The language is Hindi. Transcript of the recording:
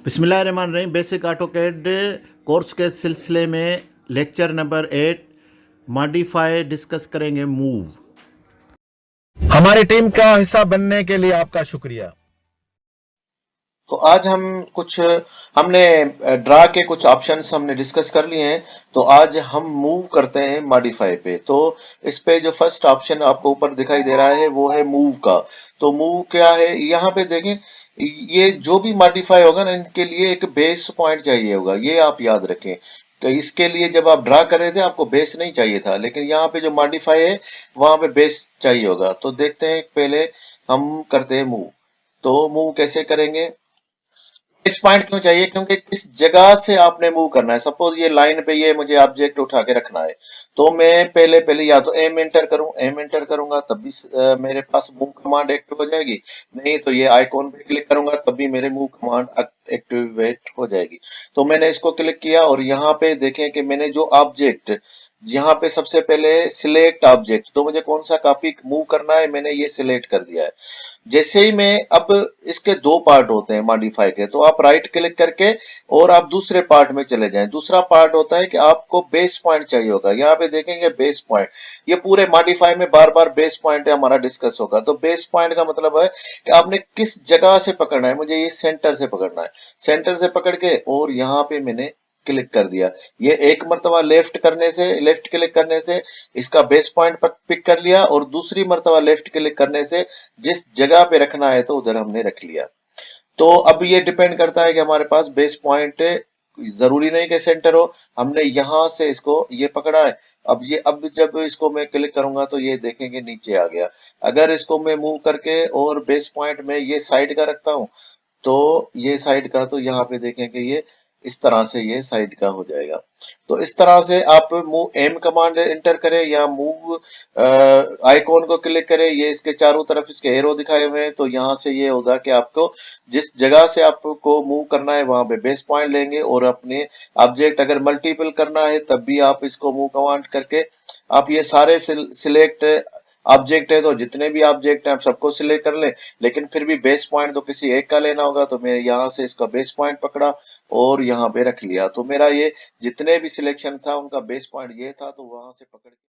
बिस्मिल्लाहिर्रहमानिर्रहीम। बेसिक ऑटोकैड कोर्स के सिलसिले में लेक्चर नंबर 8 मॉडिफाई डिस्कस करेंगे मूव। हमारी टीम का हिस्सा बनने के लिए आपका शुक्रिया। तो आज हमने ड्रा के कुछ ऑप्शंस हमने डिस्कस कर लिए हैं। तो आज हम मूव करते हैं मॉडिफाई पे। तो इस पे जो फर्स्ट ऑप्शन आपको ऊपर दिखाई दे रहा है वो है मूव का। तो मूव क्या है, यहाँ पे देखें, ये जो भी मॉडिफाई होगा ना, इनके लिए एक बेस पॉइंट चाहिए होगा, ये आप याद रखें। तो इसके लिए जब आप ड्रा कर रहे थे आपको बेस नहीं चाहिए था, लेकिन यहाँ पे जो मॉडिफाई है वहां पे बेस चाहिए होगा। तो देखते हैं, पहले हम करते हैं मूव। तो मूव कैसे करेंगे, इस पॉइंट क्यों चाहिए, क्योंकि किस जगह से आपने मूव करना है। सपोज ये लाइन पे ये मुझे ऑब्जेक्ट उठा के रखना है, तो मैं पहले या तो एम एंटर करूंगा तब भी मेरे पास मूव कमांड एक्टिव हो जाएगी। नहीं तो ये आइकॉन पे क्लिक करूंगा तब भी मेरे मूव कमांड एक्टिवेट हो जाएगी। तो मैंने इसको क्लिक किया और यहाँ पे देखें कि मैंने जो ऑब्जेक्ट, यहाँ पे सबसे पहले सिलेक्ट ऑब्जेक्ट, तो मुझे कौन सा कॉपी मूव करना है, मैंने ये सिलेक्ट कर दिया है। जैसे ही मैं, अब इसके दो पार्ट होते हैं मॉडिफाई के, तो आप राइट क्लिक करके और आप दूसरे पार्ट में चले जाएं। दूसरा पार्ट होता है कि आपको बेस पॉइंट चाहिए होगा। यहाँ पे देखेंगे बेस पॉइंट, ये पूरे मॉडिफाई में बार बार बेस पॉइंट हमारा डिस्कस होगा। तो बेस पॉइंट का मतलब है कि आपने किस जगह से पकड़ना है। मुझे ये सेंटर से पकड़ना है, सेंटर से पकड़ के और यहाँ पे मैंने क्लिक कर दिया। ये एक मर्तबा लेफ्ट क्लिक करने से इसका बेस पॉइंट पिक कर लिया, और दूसरी मर्तबा लेफ्ट क्लिक करने से जिस जगह पे रखना है तो उधर हमने रख लिया। तो अब ये डिपेंड करता है कि हमारे पास बेस पॉइंट, जरूरी नहीं कि सेंटर हो, हमने यहां से इसको ये पकड़ा है। अब जब इसको मैं क्लिक करूंगा तो ये देखेंगे नीचे आ गया। अगर इसको मैं मूव करके और बेस पॉइंट में ये साइड का रखता हूं, तो ये साइड का, तो यहाँ पे देखेंगे ये इस तरह से ये साइड का हो जाएगा। तो इस तरह से आप मूव एम कमांड एंटर करें या मूव आइकॉन को क्लिक करें, ये इसके चारों तरफ इसके एरो दिखाए हुए हैं। तो यहाँ से ये होगा कि आपको जिस जगह से आपको मूव करना है वहां पे बेस पॉइंट लेंगे, और अपने ऑब्जेक्ट अगर मल्टीपल करना है तब भी आप इसको मूव कमांड करके आप ये सारे सिलेक्ट ऑब्जेक्ट है, तो जितने भी ऑब्जेक्ट हैं आप सबको सिलेक्ट कर लें। लेकिन फिर भी बेस पॉइंट तो किसी एक का लेना होगा। तो मैं यहाँ से इसका बेस पॉइंट पकड़ा और यहाँ पे रख लिया। तो मेरा ये जितने भी सिलेक्शन था उनका बेस पॉइंट ये था, तो वहां से पकड़ के